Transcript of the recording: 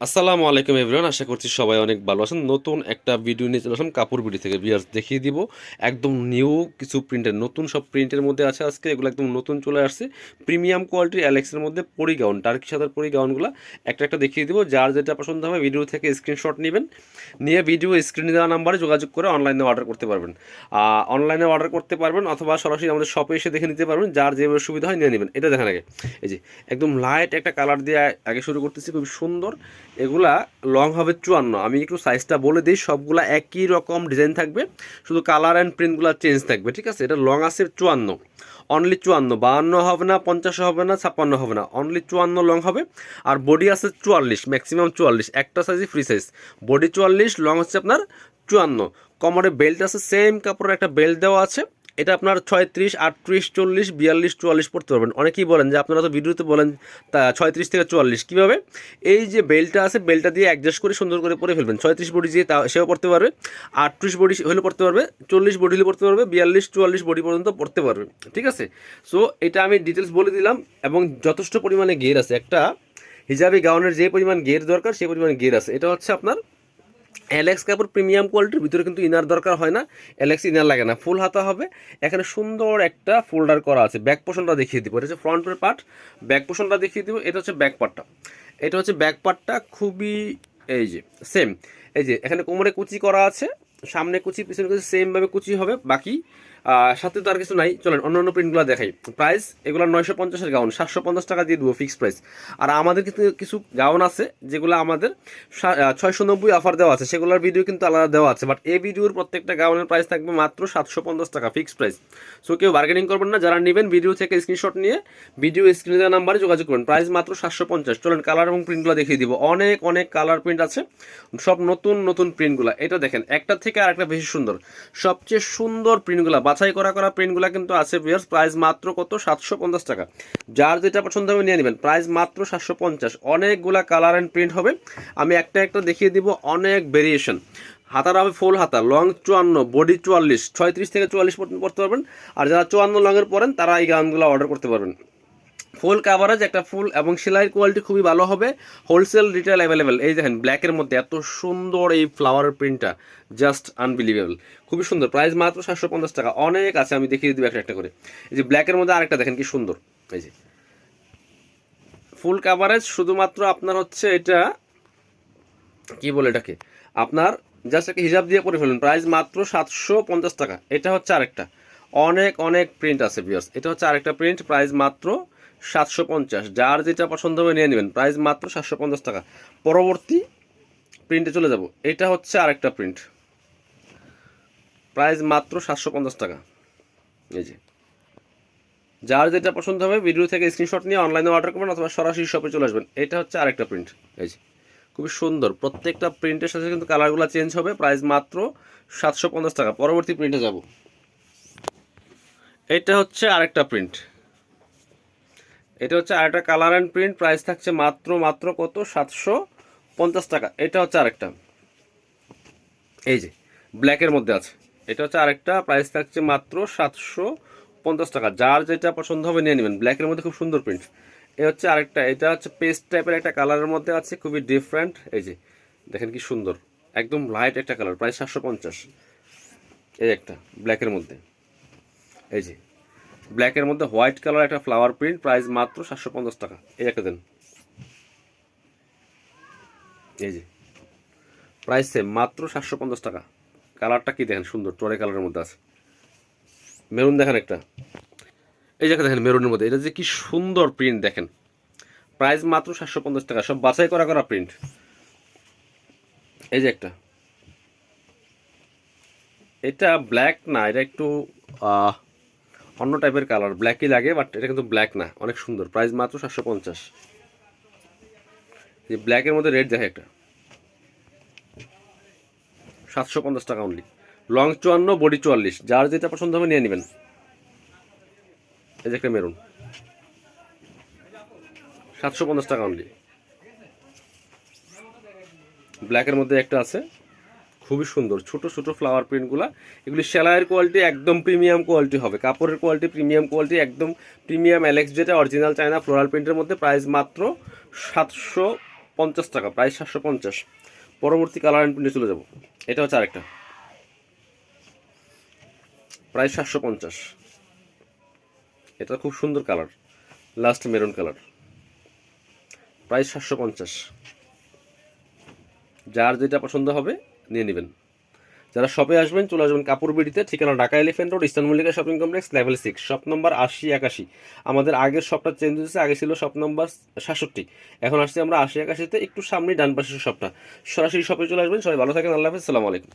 আসসালামু আলাইকুম এভরিওয়ান, আশা করছি সবাই অনেক ভালো আছেন। নতুন একটা ভিডিও নিয়ে চলে আসলাম কাপড় বিডি থেকে। ভিউয়ার্স দেখিয়ে দিব একদম নিউ কিছু প্রিন্টের, নতুন সব প্রিন্টের মধ্যে আছে আজকে। এগুলো একদম নতুন চলে আসছে, প্রিমিয়াম কোয়ালিটির অ্যালেক্সের মধ্যে পরি গাউন, টার্কি সাদার পরি গাউনগুলো একটা একটা দেখিয়ে দিব। যার যেটা পছন্দ হবে ভিডিও থেকে স্ক্রিনশট নেবেন, নিয়ে ভিডিও স্ক্রিনে দেওয়া নাম্বারে যোগাযোগ করে অনলাইনে অর্ডার করতে পারবেন। অনলাইনে অর্ডার করতে পারবেন অথবা সরাসরি আমাদের শপে এসে দেখে নিতে পারবেন, যার যেভাবে সুবিধা হয় নিয়ে নেবেন। এটা দেখেন আগে, এই যে একদম লাইট একটা কালার দিয়ে আগে শুরু করতেছি, খুব সুন্দর। এগুলা লং হবে 54। আমি একটু সাইজটা বলে দিই, সবগুলা একই রকম ডিজাইন থাকবে, শুধু কালার অ্যান্ড প্রিন্টগুলো চেঞ্জ থাকবে, ঠিক আছে? এটা লং আছে 54, অনলি 54, 52 হবে না, 50 হবে না, 56 হবে না, অনলি 54 লং হবে। আর বডি আছে 44, ম্যাক্সিমাম 44, একটা সাইজই ফ্রি সাইজ। বডি 44, লং হচ্ছে আপনার 54। কোমরে বেল্ট আছে, সেম কাপড়ের একটা বেল্ট দেওয়া আছে। এটা আপনার 36, 38, 40, 42, 44 পড়তে পারবেন। অনেকেই বলেন যে আপনারা তো ভিডিওতে বলেন তা 36 থেকে 44 কীভাবে? এই যে বেল্টটা আছে, বেল্টটা দিয়ে অ্যাডজাস্ট করে সুন্দর করে পরে ফেলবেন। 36 বডি দিয়ে তা সেও পড়তে পারবে, 38 বডি হলে পড়তে পারবে, 40 বডি হলে পড়তে পারবে, 42, 44 বডি পর্যন্ত পড়তে পারবে, ঠিক আছে? সো এটা আমি ডিটেলস বলে দিলাম, এবং যথেষ্ট পরিমাণে গের আছে। একটা হিজাবি গাউনের যে পরিমাণ গের দরকার সেই পরিমাণে গের আছে। এটা হচ্ছে আপনার অ্যালেক্স কাপড় প্রিমিয়াম কোয়ালিটির ভিতরে, কিন্তু ইনার দরকার হয় না, অ্যালেক্স ইনার লাগে না, ফুল হাতা হবে। এখানে সুন্দর একটা ফোল্ডার করা আছে। ব্যাক পোর্শনটা দেখিয়ে দিব, এটা হচ্ছে ফ্রন্টের পার্ট, ব্যাক পোর্শনটা দেখিয়ে দিব। এটা হচ্ছে ব্যাক পার্টটা, এটা হচ্ছে ব্যাক পার্টটা, খুবই এই যে সেম। এই যে এখানে কোমরে কুচি করা আছে, সামনে কুচি পিছনে কুচি সেমভাবে কুচি হবে। বাকি সাথে তো আর কিছু নাই। চলেন অন্য অন্য প্রিন্টগুলো দেখাই। প্রাইস এগুলো 950-এর গাউন 750 টাকা দিয়ে দেবো, ফিক্সড প্রাইস। আর আমাদের কিন্তু কিছু গাউন আছে যেগুলো আমাদের 690 অফার দেওয়া আছে, সেগুলোর ভিডিও কিন্তু আলাদা দেওয়া আছে। বাট এই ভিডিওর প্রত্যেকটা গাউনের প্রাইস থাকবে মাত্র 750 টাকা, ফিক্সড প্রাইস। সো কেউ বার্গেনিং করবেন না, যারা নেবেন ভিডিও থেকে স্ক্রিনশট নিয়ে ভিডিও স্ক্রিনে দেওয়া নাম্বারে যোগাযোগ করবেন। প্রাইস মাত্র 750। চলেন কালার এবং প্রিন্টগুলো দেখিয়ে দিব। অনেক অনেক কালার প্রিন্ট আছে, সব নতুন নতুন প্রিন্টগুলো। এটা দেখেন, একটা থেকে আরেকটা বেশি সুন্দর। সবচেয়ে সুন্দর প্রিন্টগুলো, বাছাই করা করা প্রিন্টগুলো কিন্তু আছে ভিউয়ার্স। প্রাইস মাত্র কত? 750 টাকা। যার যেটা পছন্দ হবে নিয়ে নেবেন, প্রাইস মাত্র 750। অনেকগুলা কালার অ্যান্ড প্রিন্ট হবে, আমি একটা একটা দেখিয়ে দিব। অনেক ভেরিয়েশন। হাতার হবে ফুল হাতা, লং 54, বডি 44, 36 থেকে 44 পর্যন্ত পড়তে পারবেন। আর যারা 54 লংয়ের পরেন তারা এই গাউনগুলো অর্ডার করতে পারবেন। ফুল কাভারেজ একটা ফুল, এবং সেলাইয়ের কোয়ালিটি খুবই ভালো হবে। Wholesale retail available. এই দেখেন ব্ল্যাকের মধ্যে এত সুন্দর এই ফ্লাওয়ারের প্রিন্টটা, জাস্ট আনবিলিভেবল, খুবই সুন্দর। প্রাইস মাত্র 750 টাকা। অনেক আছে, আমি দেখিয়ে দিব একটা একটা করে। এই যে ব্ল্যাকের মধ্যে আরেকটা দেখেন কি সুন্দর, এই যে ফুল কাভারেজ। শুধুমাত্র আপনার হচ্ছে এটা কি বলে এটাকে, আপনার জাস্ট একটা হিজাব দিয়ে পরে ফেলুন। প্রাইস মাত্র 750 টাকা। এটা হচ্ছে আরেকটা, অনেক অনেক প্রিন্ট আছে ভিউয়ার্স। এটা হচ্ছে আরেকটা প্রিন্ট, প্রাইস মাত্র 750। যার যেটা পছন্দ হবে নিয়ে নেবেন, প্রাইস মাত্র 750 টাকা। পরবর্তী প্রিন্টে চলে যাব। এটা হচ্ছে আরেকটা প্রিন্ট, প্রাইস মাত্র 750 টাকা। এই যে যার যেটা পছন্দ হবে ভিডিও থেকে স্ক্রিনশট নিয়ে অনলাইনে অর্ডার করবেন অথবা সরাসরি শপে চলে আসবেন। এটা হচ্ছে আরেকটা প্রিন্ট, এই যে খুবই সুন্দর। প্রত্যেকটা প্রিন্টের সাথে কিন্তু কালারগুলো চেঞ্জ হবে। প্রাইস মাত্র 750 টাকা। পরবর্তী প্রিন্টে যাব। এটা হচ্ছে আরেকটা প্রিন্ট, এটা হচ্ছে আরেকটা কালার অ্যান্ড প্রিন্ট। প্রাইস থাকছে মাত্র মাত্র কত? 750 টাকা। এটা হচ্ছে আরেকটা, এই যে ব্ল্যাকের মধ্যে আছে। এটা হচ্ছে আরেকটা, প্রাইস থাকছে মাত্র 750 টাকা। যার যেটা পছন্দ হবে নিয়ে নেবেন। ব্ল্যাকের মধ্যে খুব সুন্দর প্রিন্ট। এ হচ্ছে আরেকটা, এটা হচ্ছে পেস্ট টাইপের একটা কালারের মধ্যে আছে, খুবই ডিফারেন্ট। এই যে দেখেন কি সুন্দর, একদম লাইট একটা কালার, প্রায় 750। এই একটা ব্ল্যাকের মধ্যে, এই যে ব্ল্যাকের মধ্যে হোয়াইট কালার একটা ফ্লাওয়ার প্রিন্ট, প্রাইস মাত্র 750 টাকা। এই একটা দেন, এই যে প্রাইস সেম, মাত্র 750 টাকা। কালারটা কি দেখেন সুন্দর, টরে কালারের মধ্যে আছে। মেরুন দেখেন একটা, এই জায়গা দেখেন মেরুনের মধ্যে, এটা যে কি সুন্দর প্রিন্ট দেখেন। প্রাইস মাত্র 750 টাকা, সব বাছাই করা করা প্রিন্ট। এই যে একটা, এটা ব্ল্যাক না, এটা একটু অন্য টাইপের কালার, ব্ল্যাকই লাগে বাট এটা কিন্তু ব্ল্যাক না, অনেক সুন্দর। প্রাইস মাত্র 750। যে ব্ল্যাকের মধ্যে রেড দেখে একটা, 750 টাকা অনলি। লং 54, বডি 44, যার যেটা পছন্দ হবে নিয়ে নেবেন। এই যে একটা মেরুন, 750 টাকা অনলি। ব্ল্যাকের মধ্যে একটা আছে, খুবই সুন্দর, ছোট ছোট ফ্লাওয়ার প্রিন্টগুলো। এগুলি সেলাইয়ের কোয়ালিটি একদম প্রিমিয়াম কোয়ালিটি হবে, কাপড়ের কোয়ালিটি প্রিমিয়াম কোয়ালিটি, একদম প্রিমিয়াম অ্যালেক্স, যেটা অরিজিনাল চায়না ফ্লোরাল প্রিন্টের মধ্যে। প্রাইস মাত্র টাকা, প্রাইস 750। পরবর্তী কালার অ্যান্ড প্রিন্টে চলে যাব। এটা হচ্ছে আরেকটা, প্রাইস 750। এটা খুব সুন্দর colour, last maroon colour, price 750। যার যেটা পছন্দ হবে নিয়ে নেবেন। যারা শপে আসবেন চলে আসবেন কাপড় বিডিতে, ঠিকানা Dhaka elephant road, eastern Mallika shopping complex, level 6, shop number 80-81। আমাদের আগের শপটা চেঞ্জ হয়েছে, আগে ছিল শপ নম্বর 67, এখন আসছি আমরা 80-81-তে, একটু সামনে ডান পাশের শপটা। সরাসরি শপে চলে আসবেন। সবাই ভালো থাকেন, আল্লাহ হাফেজ, সালামু আলাইকুম।